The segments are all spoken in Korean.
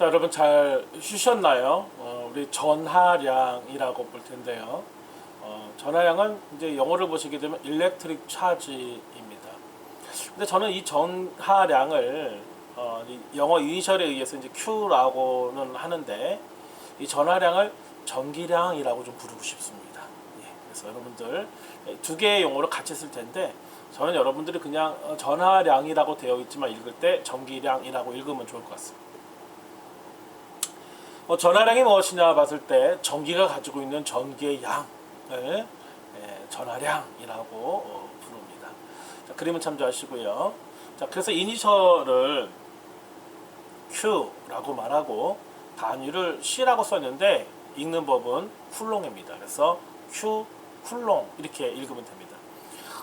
자, 여러분 잘 쉬셨나요? 우리 전하량이라고 볼 텐데요. 전하량은 이제 영어를 보시게 되면 일렉트릭 차지입니다. 근데 저는 이 전하량을 이 영어 이니셜에 의해서 이제 Q라고는 하는데 이 전하량을 전기량이라고 좀 부르고 싶습니다. 예, 그래서 여러분들 두 개의 용어를 같이 쓸 텐데 저는 여러분들이 그냥 전하량이라고 되어 있지만 읽을 때 전기량이라고 읽으면 좋을 것 같습니다. 전하량이 무엇이냐 봤을 때 전기가 가지고 있는 전기의 양을 전하량이라고 부릅니다. 자, 그림은 참조하시고요. 자, 그래서 이니셜을 Q라고 말하고 단위를 C라고 썼는데 읽는 법은 쿨롱입니다. 그래서 Q 쿨롱 이렇게 읽으면 됩니다.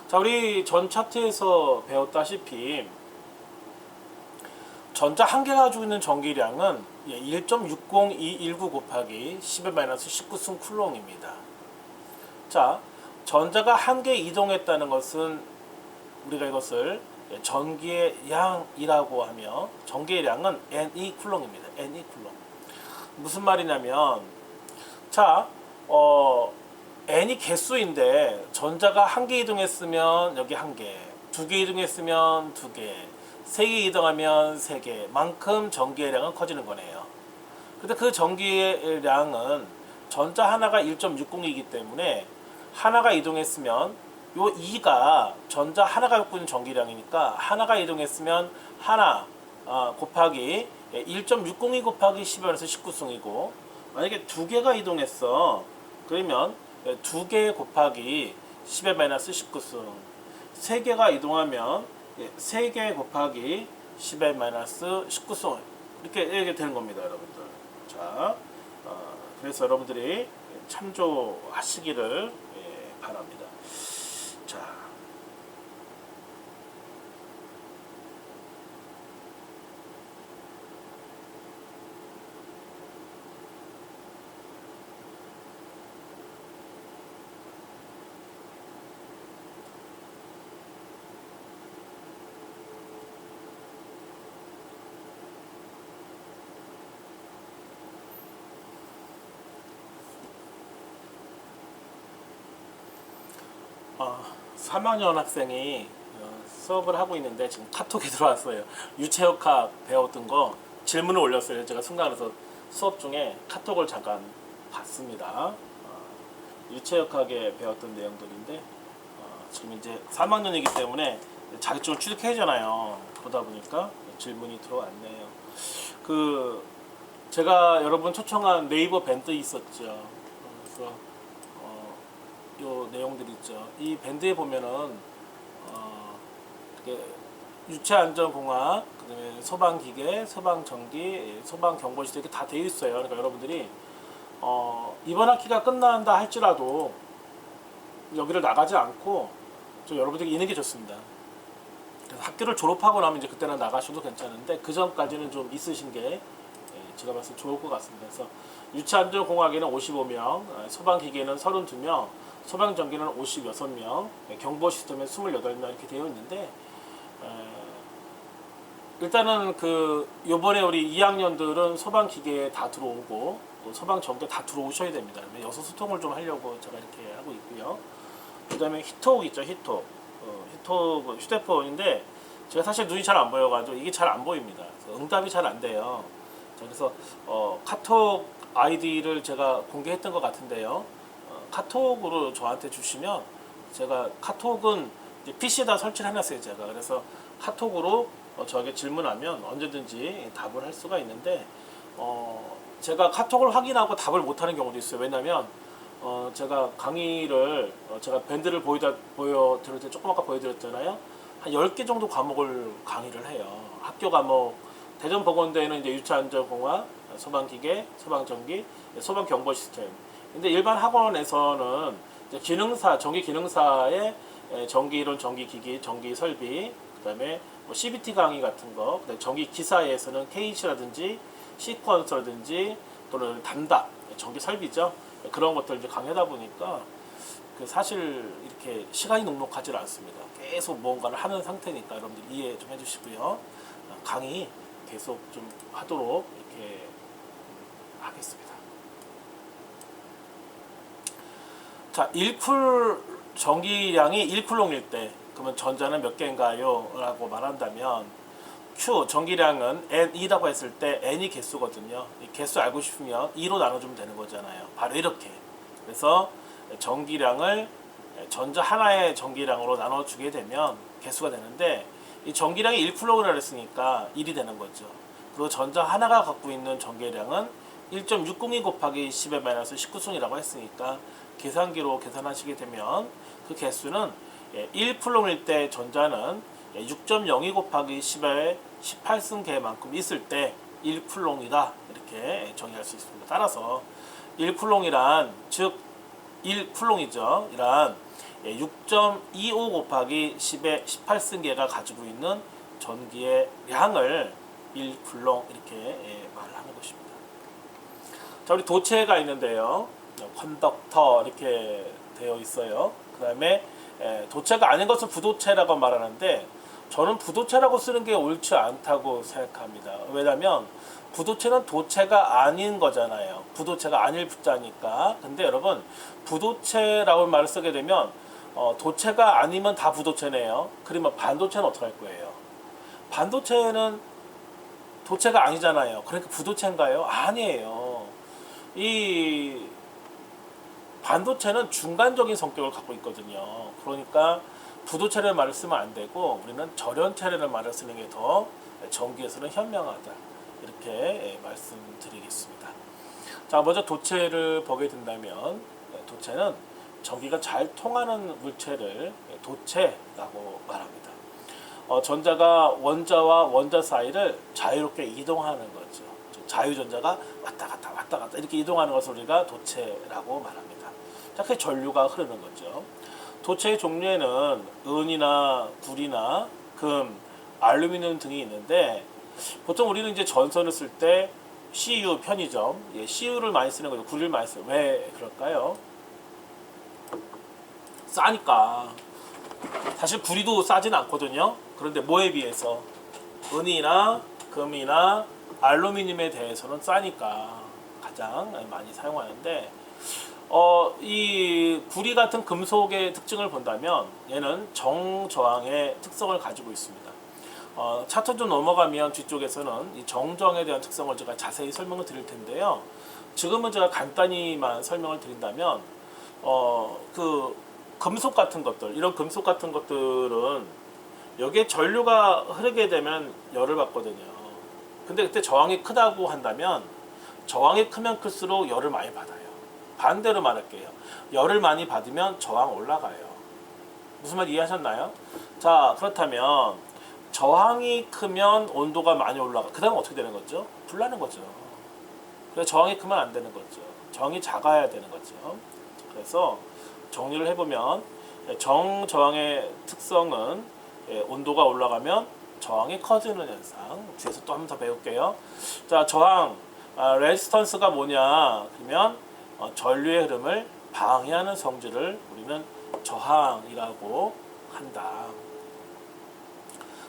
자, 우리 전 차트에서 배웠다시피 전자 한 개 가지고 있는 전기량은 1.60219 곱하기 10-19승 쿨롱입니다. 자, 전자가 한 개 이동했다는 것은 우리가 이것을 전기의 양이라고 하며 전기의 양은 Ne 쿨롱입니다. Ne 쿨롱. 무슨 말이냐면 자, N이 개수인데 전자가 한 개 이동했으면 여기 한 개, 두 개 이동했으면 두 개, 세 개 이동하면 세 개만큼 전기의 양은 커지는 거네요. 근데 그 전기의 양은 전자 하나가 1.60이기 때문에 하나가 이동했으면 요 2가 전자 하나가 갖고 있는 전기량이니까 하나가 이동했으면 하나 곱하기 1.602 곱하기 10-19승이고 만약에 두 개가 이동했어 그러면 두 개 곱하기 10-19승 세 개가 이동하면 3개 곱하기 10-19승 이렇게 되는 겁니다, 여러분들. 자, 그래서 여러분들이 참조하시기를 바랍니다. 자, 어, 3학년 학생이 수업을 하고 있는데 지금 카톡이 들어왔어요. 유체역학 배웠던 거 질문을 올렸어요. 제가 순간에서 수업 중에 카톡을 잠깐 봤습니다. 유체역학에 배웠던 내용들인데 지금 이제 3학년이기 때문에 자격증을 취득해야잖아요. 그러다 보니까 질문이 들어왔네요. 제가 여러분 초청한 네이버 밴드 있었죠. 그래서 요 내용들 있죠. 이 밴드에 보면은 유체안전공학, 그다음에 소방기계, 소방전기, 소방경보시설 이렇게 다 되어 있어요. 그러니까 여러분들이 이번 학기가 끝난다 할지라도 여기를 나가지 않고 좀 여러분들이 있는 게 좋습니다. 그래서 학교를 졸업하고 나면 이제 그때는 나가셔도 괜찮은데 그 전까지는 좀 있으신 게 제가 봤을 때 좋을 것 같습니다. 그래서 유체안전공학에는 55명, 소방기계는 32명, 소방전기는 56명, 경보시스템은 28명 이렇게 되어 있는데 일단은 요번에 우리 2학년들은 소방기계에 다 들어오고 또 소방전기에 다 들어오셔야 됩니다. 여기서 소통을 좀 하려고 제가 이렇게 하고 있고요. 그 다음에 히톡 있죠, 히톡. 히톡 휴대폰인데 제가 사실 눈이 잘 안 보여가지고 이게 잘 안 보입니다. 그래서 응답이 잘 안 돼요. 그래서 카톡 아이디를 제가 공개했던 것 같은데요. 카톡으로 저한테 주시면 제가 카톡은 이제 PC에다 설치를 해놨어요, 제가. 그래서 카톡으로 저에게 질문하면 언제든지 답을 할 수가 있는데 제가 카톡을 확인하고 답을 못하는 경우도 있어요. 왜냐면 제가 강의를 제가 밴드를 보여드릴 때 조금 아까 보여드렸잖아요. 한 10개 정도 과목을 강의를 해요. 학교 과목 대전보건대에는 이제 유체안전공학, 소방기계, 소방전기, 소방경보시스템. 근데 일반 학원에서는 이제 기능사, 전기기능사의 전기이론, 전기기기, 전기설비, 그다음에 뭐 CBT 강의 같은 거, 그다음에 전기기사에서는 KH라든지 시퀀서라든지 또는 단답, 전기설비죠. 그런 것들 이제 강의하다 보니까 사실 이렇게 시간이 넉넉하지 않습니다. 계속 뭔가를 하는 상태니까 여러분들 이해 좀 해주시고요. 강의 계속 좀 하도록 이렇게 하겠습니다. 자, 1쿨 전기량이 1쿨롱일 때 그러면 전자는 몇 개인가요? 라고 말한다면 Q 전기량은 N이라고 했을 때 N이 개수거든요. 이 개수 알고 싶으면 2로 나눠주면 되는 거잖아요. 바로 이렇게. 그래서 전기량을 전자 하나의 전기량으로 나눠주게 되면 개수가 되는데 이 전기량이 1쿨롱이라고 했으니까 1이 되는 거죠. 그리고 전자 하나가 갖고 있는 전기량은 1.602 곱하기 10의 마이너스 19승이라고 했으니까 계산기로 계산하시게 되면 그 개수는 1쿨롱일 때 전자는 6.02 곱하기 10의 18승 개만큼 있을 때 1쿨롱이다 이렇게 정의할 수 있습니다. 따라서 1쿨롱이란 즉 1쿨롱이죠. 이란 6.25 곱하기 10의 18승계가 가지고 있는 전기의 양을 1쿨롱 이렇게 말하는 것입니다. 자, 우리 도체가 있는데요. 컨덕터 이렇게 되어 있어요. 그 다음에 도체가 아닌 것을 부도체라고 말하는데 저는 부도체라고 쓰는 게 옳지 않다고 생각합니다. 왜냐하면 부도체는 도체가 아닌 거잖아요. 부도체가 아닐 부자니까. 근데 여러분 부도체라고 말을 쓰게 되면 도체가 아니면 다 부도체네요. 그러면 반도체는 어떻게 할 거예요? 반도체는 도체가 아니잖아요. 그러니까 부도체인가요? 아니에요. 이 반도체는 중간적인 성격을 갖고 있거든요. 그러니까 부도체라는 말을 쓰면 안 되고 우리는 절연체라는 말을 쓰는 게 더 전기에서는 현명하다. 이렇게 말씀드리겠습니다. 자, 먼저 도체를 보게 된다면 도체는 전기가 잘 통하는 물체를 도체라고 말합니다. 전자가 원자와 원자 사이를 자유롭게 이동하는 거죠. 자유전자가 왔다 갔다 이렇게 이동하는 것을 우리가 도체라고 말합니다. 자, 그게 전류가 흐르는 거죠. 도체의 종류에는 은이나 구리나 금, 알루미늄 등이 있는데 보통 우리는 이제 전선을 쓸 때 CU 편의점, CU를 많이 쓰는 거죠. 구리를 많이 써요. 왜 그럴까요? 싸니까. 사실 구리도 싸진 않거든요. 그런데 뭐에 비해서 은이나 금이나 알루미늄에 대해서는 싸니까 가장 많이 사용하는데 이 구리 같은 금속의 특징을 본다면 얘는 정저항의 특성을 가지고 있습니다. 차트 좀 넘어가면 뒤쪽에서는 이 정저항에 대한 특성을 제가 자세히 설명을 드릴 텐데요. 지금은 제가 간단히만 설명을 드린다면 그 금속 같은 것들, 이런 금속 같은 것들은 여기에 전류가 흐르게 되면 열을 받거든요. 근데 그때 저항이 크다고 한다면 저항이 크면 클수록 열을 많이 받아요. 반대로 말할게요. 열을 많이 받으면 저항 올라가요. 무슨 말 이해하셨나요? 자, 그렇다면 저항이 크면 온도가 많이 올라가. 그 다음에 어떻게 되는 거죠? 불나는 거죠. 그래서 저항이 크면 안 되는 거죠. 저항이 작아야 되는 거죠. 그래서 정리를 해보면 정저항의 특성은 온도가 올라가면 저항이 커지는 현상. 뒤에서 또 한 번 더 배울게요. 자, 저항 레지스턴스가 뭐냐? 그러면 전류의 흐름을 방해하는 성질을 우리는 저항이라고 한다.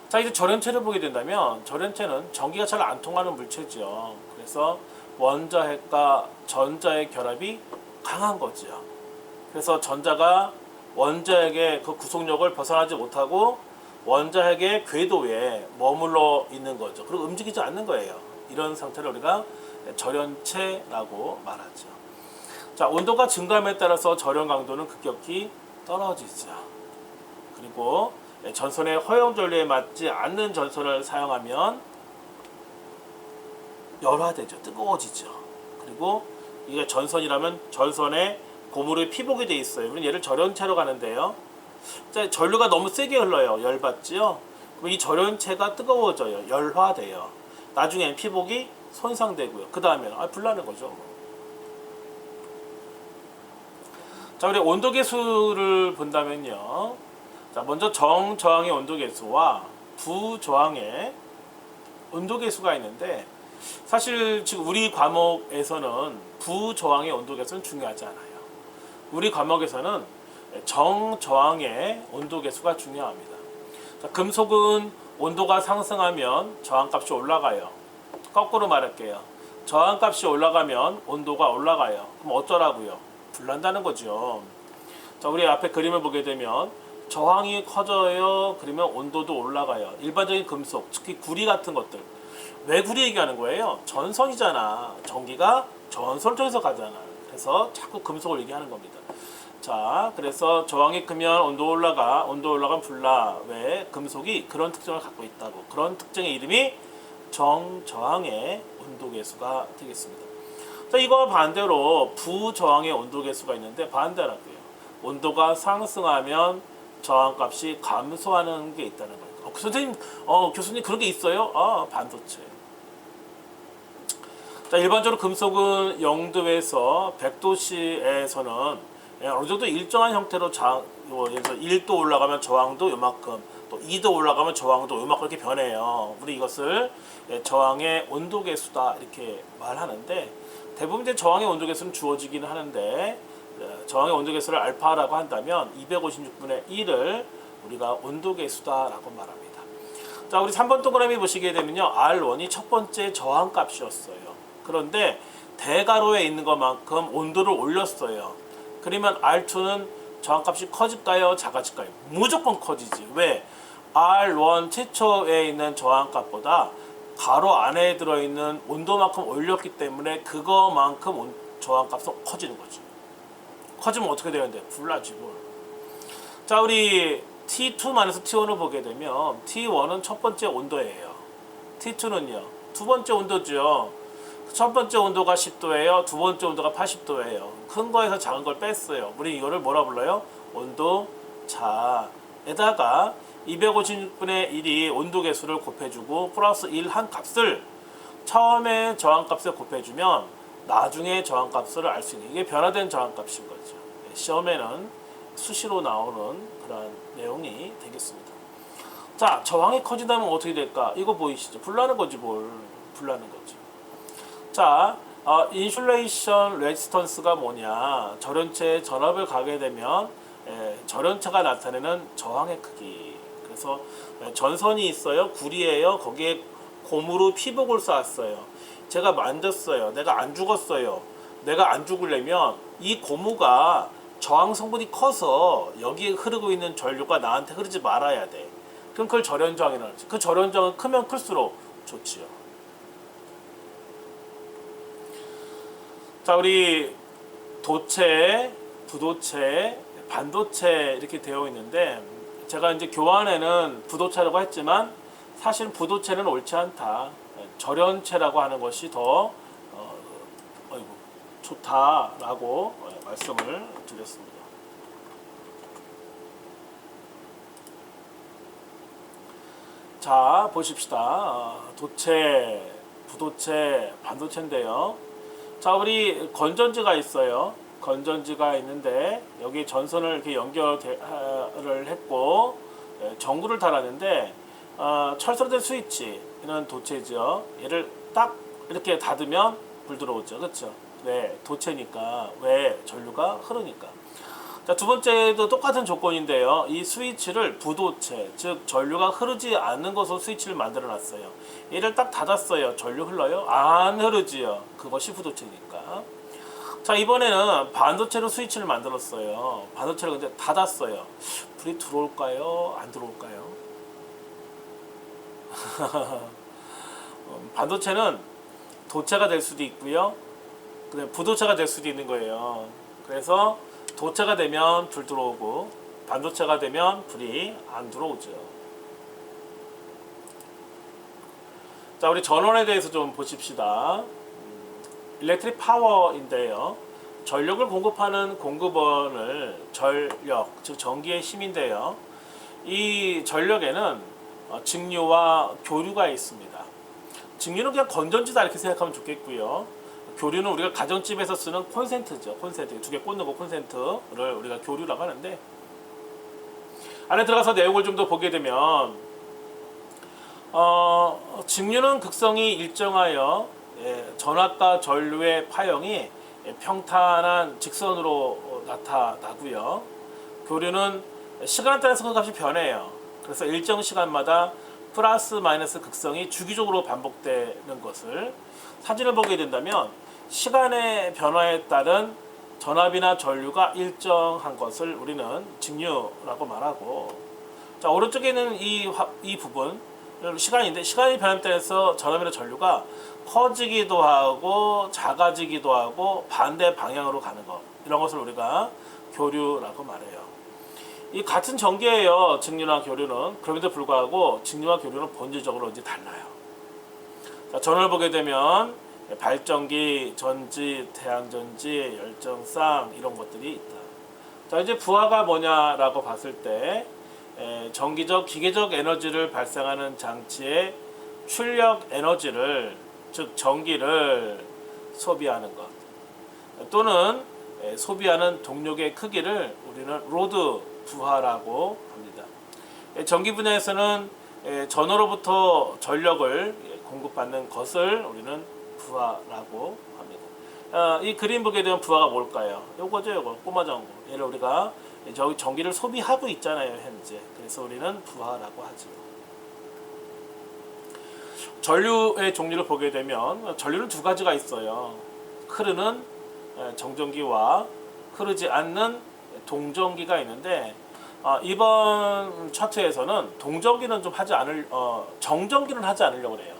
자, 이제 절연체를 보게 된다면 절연체는 전기가 잘 안 통하는 물체죠. 그래서 원자핵과 전자의 결합이 강한 거죠. 그래서 전자가 원자핵의 그 구속력을 벗어나지 못하고 원자핵의 궤도에 머물러 있는 거죠. 그리고 움직이지 않는 거예요. 이런 상태를 우리가 절연체라고 말하죠. 자, 온도가 증가함에 따라서 절연 강도는 급격히 떨어지죠. 그리고 전선의 허용 전류에 맞지 않는 전선을 사용하면 열화되죠. 뜨거워지죠. 그리고 이게 전선이라면 전선에 고무를 피복이 돼 있어요. 우리는 얘를 절연체로 가는데요. 자, 전류가 너무 세게 흘러요. 열받지요. 그럼 이 절연체가 뜨거워져요. 열화돼요. 나중엔 피복이 손상되고요. 그 다음에 불나는 거죠. 자, 우리 온도계수를 본다면요. 자, 먼저 정저항의 온도계수와 부저항의 온도계수가 있는데 사실 지금 우리 과목에서는 부저항의 온도계수는 중요하지 않아요. 우리 과목에서는 정저항의 온도계수가 중요합니다. 자, 금속은 온도가 상승하면 저항값이 올라가요. 거꾸로 말할게요. 저항값이 올라가면 온도가 올라가요. 그럼 어쩌라고요? 불난다는 거죠. 자, 우리 앞에 그림을 보게 되면 저항이 커져요. 그러면 온도도 올라가요. 일반적인 금속, 특히 구리 같은 것들. 왜 구리 얘기하는 거예요? 전선이잖아. 전기가 전선을 통해서 가잖아. 그래서 자꾸 금속을 얘기하는 겁니다. 자, 그래서 저항이 크면 온도 올라가. 온도 올라가면 불나. 왜? 금속이 그런 특징을 갖고 있다고. 그런 특징의 이름이 정저항의 온도계수가 되겠습니다. 자, 이거 반대로 부저항의 온도계수가 있는데 반대라고요. 온도가 상승하면 저항값이 감소하는 게 있다는 거예요. 선생님, 교수님 그런 게 있어요? 반도체. 자, 일반적으로 금속은 0도에서 100도씨에서는 어느 정도 일정한 형태로 예를 들어 1도 올라가면 저항도 요만큼, 또 2도 올라가면 저항도 요만큼 이렇게 변해요. 우리 이것을 저항의 온도계수다 이렇게 말하는데, 대부분 이제 저항의 온도계수는 주어지기는 하는데, 저항의 온도계수를 알파라고 한다면 256분의 1을 우리가 온도계수다라고 말합니다. 자, 우리 3번 동그라미 보시게 되면요, R1이 첫 번째 저항값이었어요. 그런데 대가로에 있는 것만큼 온도를 올렸어요. 그러면 R2는 저항값이 커질까요? 작아질까요? 무조건 커지지. 왜? R1 최초에 있는 저항값보다 가로 안에 들어있는 온도만큼 올렸기 때문에 그거만큼 저항값은 커지는 거죠. 커지면 어떻게 되는데? 불나지 뭘. 자, 우리 T2-T1을 보게 되면 T1은 첫 번째 온도예요. T2는요, 두 번째 온도죠. 첫 번째 온도가 10도예요. 두 번째 온도가 80도예요. 큰 거에서 작은 걸 뺐어요. 우리 이거를 뭐라 불러요? 온도차에다가 256분의 1이 온도계수를 곱해주고 플러스 1 한 값을 처음에 저항값에 곱해주면 나중에 저항값을 알 수 있는, 이게 변화된 저항값인 거죠. 시험에는 수시로 나오는 그런 내용이 되겠습니다. 자, 저항이 커진다면 어떻게 될까? 이거 보이시죠? 불나는 거지 뭘. 불나는 거지. 자, 인슐레이션 레지스턴스가 뭐냐? 절연체의 전압을 가게 되면 절연체가 나타내는 저항의 크기. 그래서 전선이 있어요. 구리예요. 거기에 고무로 피복을 쌓았어요. 제가 만졌어요. 내가 안 죽었어요. 내가 안 죽으려면 이 고무가 저항 성분이 커서 여기에 흐르고 있는 전류가 나한테 흐르지 말아야 돼. 그럼 그걸 절연저항이라고 하지. 그 절연저항은 크면 클수록 좋지요. 자, 우리 도체, 부도체, 반도체 이렇게 되어 있는데, 제가 이제 교환에는 부도체라고 했지만 사실 부도체는 옳지 않다. 절연체라고 하는 것이 더 좋다라고 말씀을 드렸습니다. 자, 보십시다. 도체, 부도체, 반도체인데요. 자, 우리 건전지가 있어요. 건전지가 있는데 여기 전선을 이렇게 연결을 했고 전구를 달았는데 철선된 스위치는 도체죠. 얘를 딱 이렇게 닫으면 불 들어오죠. 그렇죠? 왜? 도체니까. 왜? 전류가 흐르니까. 자, 두 번째도 똑같은 조건인데요. 이 스위치를 부도체, 즉 전류가 흐르지 않는 것으로 스위치를 만들어 놨어요. 얘를 딱 닫았어요. 전류 흘러요? 안 흐르지요. 그것이 부도체니까. 자, 이번에는 반도체로 스위치를 만들었어요. 반도체를 근데 닫았어요. 불이 들어올까요? 안 들어올까요? 반도체는 도체가 될 수도 있고요. 부도체가 될 수도 있는 거예요. 그래서 도체가 되면 불 들어오고 반도체가 되면 불이 안 들어오죠. 자, 우리 전원에 대해서 좀 보십시다. 일렉트릭 파워인데요. 전력을 공급하는 공급원을 전력, 즉 전기의 힘인데요. 이 전력에는 직류와 교류가 있습니다. 직류는 그냥 건전지다 이렇게 생각하면 좋겠고요. 교류는 우리가 가정집에서 쓰는 콘센트죠. 콘센트, 두 개 꽂는 거 콘센트를 우리가 교류라고 하는데, 안에 들어가서 내용을 좀 더 보게 되면 직류는 극성이 일정하여 전압과 전류의 파형이 평탄한 직선으로 나타나고요. 교류는 시간에 따라서 그 값이 변해요. 그래서 일정 시간마다 플러스 마이너스 극성이 주기적으로 반복되는 것을 사진을 보게 된다면 시간의 변화에 따른 전압이나 전류가 일정한 것을 우리는 직류라고 말하고, 자 오른쪽에는 이 부분 시간인데, 시간이 변함에 따라서 전압이나 전류가 커지기도 하고 작아지기도 하고 반대 방향으로 가는 것, 이런 것을 우리가 교류라고 말해요. 이 같은 전기예요, 직류나 교류는. 그럼에도 불구하고 직류와 교류는 본질적으로 이제 달라요. 자, 전원을 보게 되면 발전기, 전지, 태양전지, 열정쌍 이런 것들이 있다. 자, 이제 부하가 뭐냐라고 봤을 때 전기적, 기계적 에너지를 발생하는 장치의 출력 에너지를, 즉 전기를 소비하는 것, 또는 소비하는 동력의 크기를 우리는 로드, 부하라고 합니다. 전기 분야에서는 전원으로부터 전력을 공급받는 것을 우리는 부하라고 합니다. 이 그림 보게 되면 부하가 뭘까요? 요거죠, 요거 꼬마 전구. 얘를 우리가 저기 전기를 소비하고 있잖아요, 현재. 그래서 우리는 부하라고 하죠. 전류의 종류를 보게 되면 전류는 두 가지가 있어요. 흐르는 정전기와 흐르지 않는 동전기가 있는데, 이번 차트에서는 동전기는 좀 하지 않을, 정전기는 하지 않으려고 해요.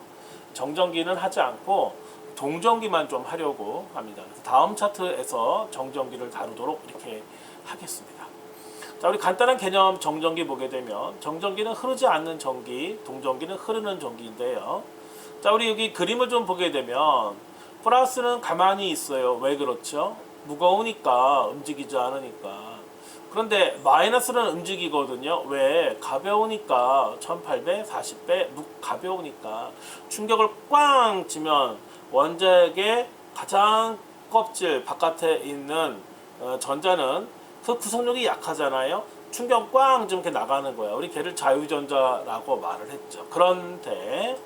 정전기는 하지 않고 동전기만 좀 하려고 합니다. 그래서 다음 차트에서 정전기를 다루도록 이렇게 하겠습니다. 자, 우리 간단한 개념 정전기 보게 되면, 정전기는 흐르지 않는 전기, 동전기는 흐르는 전기인데요. 자, 우리 여기 그림을 좀 보게 되면 플러스는 가만히 있어요. 왜 그렇죠? 무거우니까, 움직이지 않으니까. 그런데 마이너스는 움직이거든요. 왜? 가벼우니까. 1840배 가벼우니까. 충격을 꽝 치면 원자핵의 가장 껍질 바깥에 있는 전자는 그 구속력이 약하잖아요. 충격 꽝 좀 이렇게 나가는 거야. 우리 걔를 자유전자라고 말을 했죠. 그런데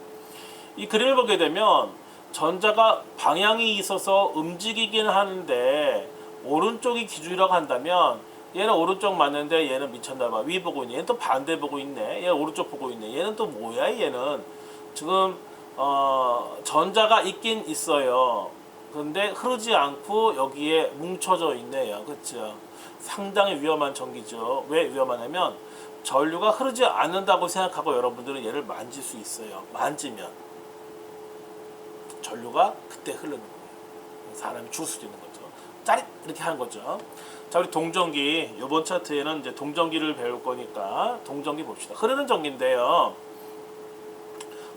이 그림을 보게 되면 전자가 방향이 있어서 움직이긴 하는데, 오른쪽이 기준이라고 한다면 얘는 오른쪽 맞는데 얘는 미쳤나 봐, 위 보고 있네. 얘는 또 반대 보고 있네. 얘는 오른쪽 보고 있네. 얘는 또 뭐야, 얘는 지금 전자가 있긴 있어요. 근데 흐르지 않고 여기에 뭉쳐져 있네요. 그렇죠? 상당히 위험한 전기죠. 왜 위험하냐면 전류가 흐르지 않는다고 생각하고 여러분들은 얘를 만질 수 있어요. 만지면 전류가 그때 흐르는 거예요. 사람이 죽을 수도 있는 거죠. 짜릿 이렇게 하는 거죠. 자, 우리 동전기, 이번 차트에는 이제 동전기를 배울 거니까 동전기 봅시다. 흐르는 전기인데요.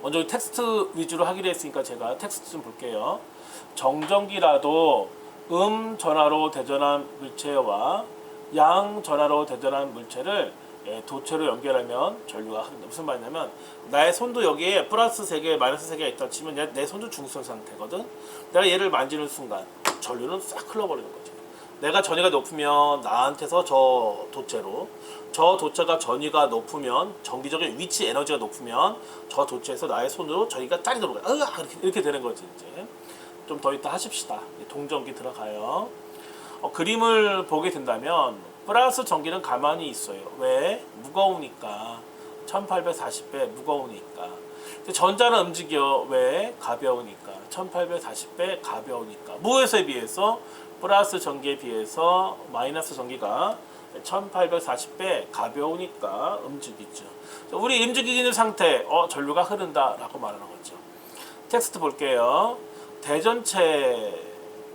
먼저 텍스트 위주로 하기로 했으니까 제가 텍스트 좀 볼게요. 정전기라도 전하로 대전한 물체와 양전하로 대전한 물체를 도체로 연결하면 전류가 흐른다. 무슨 말이냐면, 나의 손도 여기에 플러스 3개, 마이너스 3개가 있다 치면 내 손도 중성 상태거든. 내가 얘를 만지는 순간 전류는 싹 흘러버리는 거지. 내가 전위가 높으면 나한테서 저 도체로, 저 도체가 전위가 높으면, 전기적인 위치 에너지가 높으면 저 도체에서 나의 손으로 전기가 짜리 들어가요. 이렇게 되는 거지. 이제 좀 더 이따 하십시다. 동전기 들어가요. 그림을 보게 된다면 플러스 전기는 가만히 있어요. 왜? 무거우니까. 1840배 무거우니까. 전자는 움직여. 왜? 가벼우니까. 1840배 가벼우니까. 무엇에 비해서? 플러스 전기에 비해서 마이너스 전기가 1840배 가벼우니까 움직이죠. 우리 움직이고 있는 상태, 전류가 흐른다라고 말하는 거죠. 텍스트 볼게요. 대전체에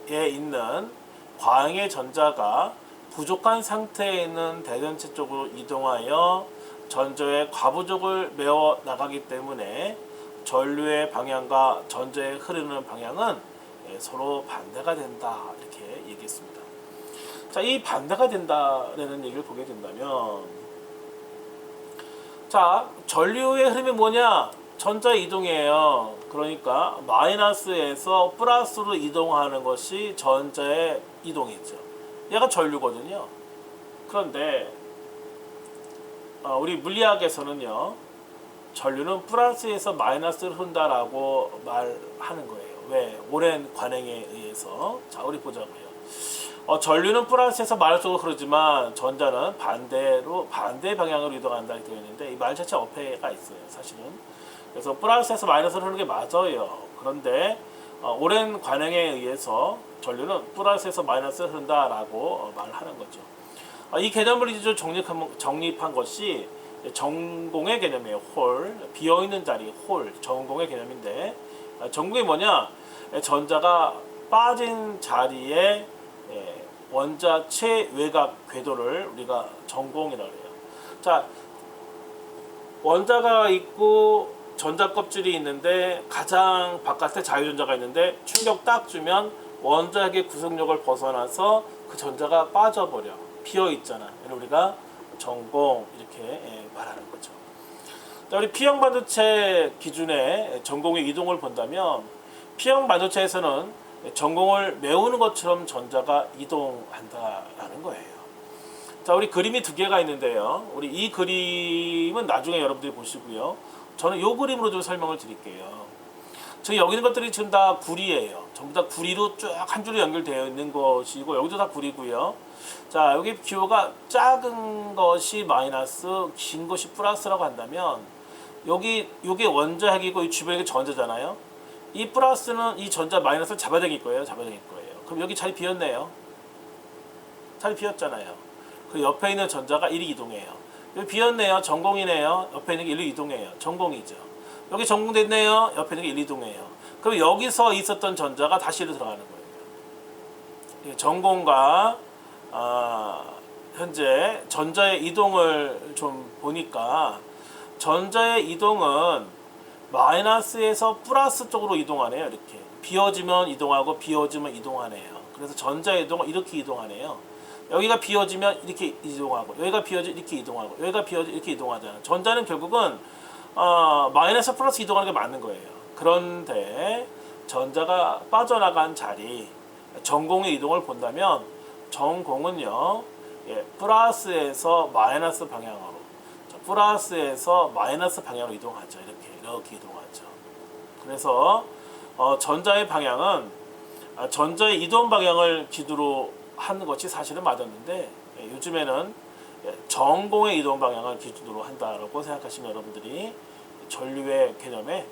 있는 광의 전자가 부족한 상태에 있는 대전체 쪽으로 이동하여 전자의 과부족을 메워 나가기 때문에 전류의 방향과 전자의 흐르는 방향은 서로 반대가 된다, 이렇게 얘기했습니다. 자, 이 반대가 된다라는 얘기를 보게 된다면, 자, 전류의 흐름이 뭐냐? 전자 이동이에요. 그러니까 마이너스에서 플러스로 이동하는 것이 전자의 이동이죠. 얘가 전류거든요. 그런데 우리 물리학에서는요, 전류는 플러스에서 마이너스를 흐른다라고 말하는 거예요. 왜? 오랜 관행에 의해서. 자, 우리 보자고요. 전류는 플러스에서 마이너스로 흐르지만 전자는 반대 방향으로 이동한다 이렇게 되어 있는데 이 말 자체 어폐가 있어요, 사실은. 그래서 플러스에서 마이너스로 흐르는 게 맞아요. 그런데 오랜 관행에 의해서 전류는 플러스에서 마이너스로 흐른다라고 말하는 거죠. 이 개념을 이제 정립한 것이 전공의 개념이에요. 홀, 비어있는 자리, 홀, 전공의 개념인데, 전공이 뭐냐? 전자가 빠진 자리에 원자 최외곽 궤도를 우리가 전공이라고 해요. 자, 원자가 있고 전자 껍질이 있는데 가장 바깥에 자유전자가 있는데 충격 딱 주면 원자핵의 구속력을 벗어나서 그 전자가 빠져버려. 비어있잖아. 우리가 전공 이렇게 말하는 거죠. 자, 우리 P형 반도체 기준의 전공의 이동을 본다면 P형 반도체에서는 전공을 메우는 것처럼 전자가 이동한다라는 거예요. 자, 우리 그림이 두 개가 있는데요. 우리 이 그림은 나중에 여러분들이 보시고요. 저는 이 그림으로 좀 설명을 드릴게요. 지금 여기 있는 것들이 지금 다 구리예요. 전부 다 구리로 쭉 한 줄로 연결되어 있는 것이고 여기도 다 구리고요. 자, 여기 기호가 작은 것이 마이너스, 긴 것이 플러스라고 한다면 요게 원자핵이고 이 주변에 전자잖아요. 이 플러스는 이 전자 마이너스를 잡아당길 거예요. 그럼 여기 자리 비었네요. 자리 비었잖아요. 그 옆에 있는 전자가 이리 이동해요. 여기 비었네요. 전공이네요. 옆에 있는 게 일로 이동해요. 전공이죠. 여기 전공됐네요. 옆에 있는 게 일로 이동해요. 그럼 여기서 있었던 전자가 다시 일로 들어가는 거예요. 전공과 현재 전자의 이동을 좀 보니까 전자의 이동은 마이너스에서 플러스 쪽으로 이동하네요. 이렇게 비어지면 이동하고 비어지면 이동하네요. 그래서 전자의 이동은 이렇게 이동하네요. 여기가 비어지면 이렇게 이동하고 여기가 비어지면 이렇게 이동하고 여기가 비어지면 이렇게 이동하잖아요. 전자는 결국은 마이너스 플러스 이동하는 게 맞는 거예요. 그런데 전자가 빠져나간 자리 전공의 이동을 본다면 전공은요, 플러스에서 마이너스 방향으로, 플러스에서 마이너스 방향으로 이동하죠. 이렇게 이동하죠. 그래서 전자의 방향은 전자의 이동 방향을 기준으로 하는 것이 사실은 맞았는데 요즘에는 전공의 이동 방향을 기준으로 한다라고 생각하시면 여러분들이 전류의 개념에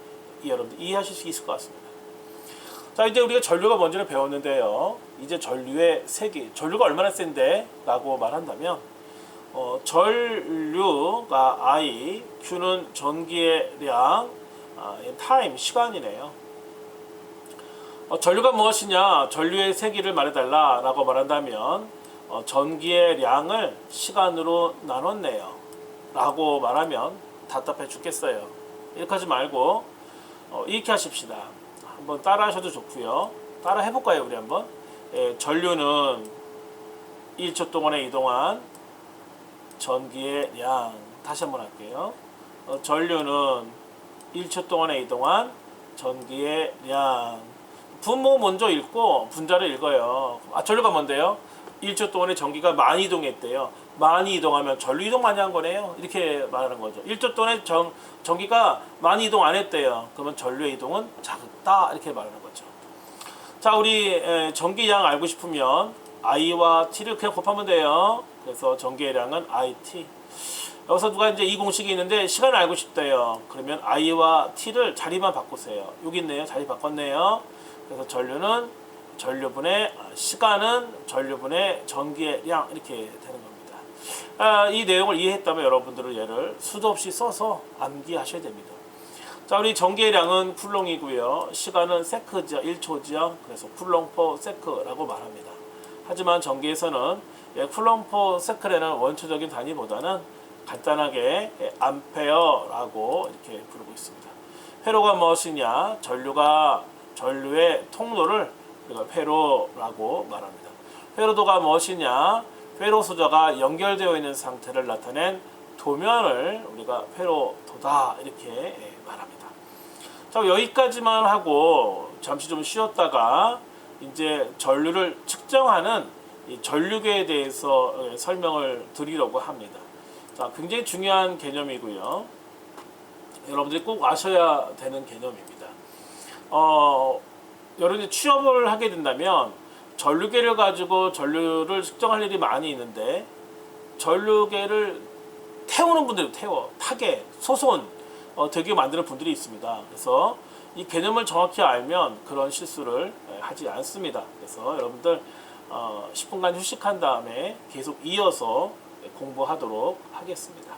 여러분들 이해하실 수 있을 것 같습니다. 자, 이제 우리가 전류가 뭔지를 배웠는데요. 이제 전류의 세기, 전류가 얼마나 센데? 라고 말한다면 전류가 I, Q는 전기의 량, 타임, 시간이네요. 전류가 무엇이냐? 전류의 세기를 말해달라 라고 말한다면 전기의 량을 시간으로 나눴네요 라고 말하면 답답해 죽겠어요. 이렇게 하지 말고 이렇게 하십시다. 한번 따라 하셔도 좋고요. 따라 해볼까요? 우리 한번. 전류는 1초 동안에 이동한 전기의 량. 다시 한번 할게요. 전류는 1초 동안에 이동한 전기의 량. 분모 먼저 읽고 분자를 읽어요. 전류가 뭔데요? 1초 동안에 전기가 많이 이동했대요. 많이 이동하면 전류 이동 많이 한 거네요. 이렇게 말하는 거죠. 1초 동안에 전기가 많이 이동 안 했대요. 그러면 전류의 이동은 작다. 이렇게 말하는 거죠. 자, 우리 전기량 알고 싶으면 I와 T를 그냥 곱하면 돼요. 그래서 전기의 량은 IT. 여기서 누가 이제 이 공식이 있는데 시간을 알고 싶대요. 그러면 I와 T를 자리만 바꾸세요. 여기 있네요. 자리 바꿨네요. 그래서 전류는 전류분의 시간은 전류분의 전기의 량 이렇게 되는 겁니다. 이 내용을 이해했다면 여러분들은 얘를 수도 없이 써서 암기하셔야 됩니다. 자, 우리 전기의 량은 쿨롱이고요. 시간은 세크죠. 1초죠. 그래서 쿨롱 퍼 세크라고 말합니다. 하지만 전기에서는 쿨롱 퍼 세크라는 원초적인 단위보다는 간단하게 암페어라고 이렇게 부르고 있습니다. 회로가 무엇이냐? 전류의 통로를 우리가 회로라고 말합니다. 회로도가 무엇이냐? 회로 소자가 연결되어 있는 상태를 나타낸 도면을 우리가 회로도다 이렇게 말합니다. 자, 여기까지만 하고 잠시 좀 쉬었다가 이제 전류를 측정하는 이 전류계에 대해서 설명을 드리려고 합니다. 자, 굉장히 중요한 개념이고요. 여러분들이 꼭 아셔야 되는 개념입니다. 여러분이 취업을 하게 된다면 전류계를 가지고 전류를 측정할 일이 많이 있는데 전류계를 태우는 분들이 타계, 소손 되게 만드는 분들이 있습니다. 그래서 이 개념을 정확히 알면 그런 실수를 하지 않습니다. 그래서 여러분들 10분간 휴식한 다음에 계속 이어서 공부하도록 하겠습니다.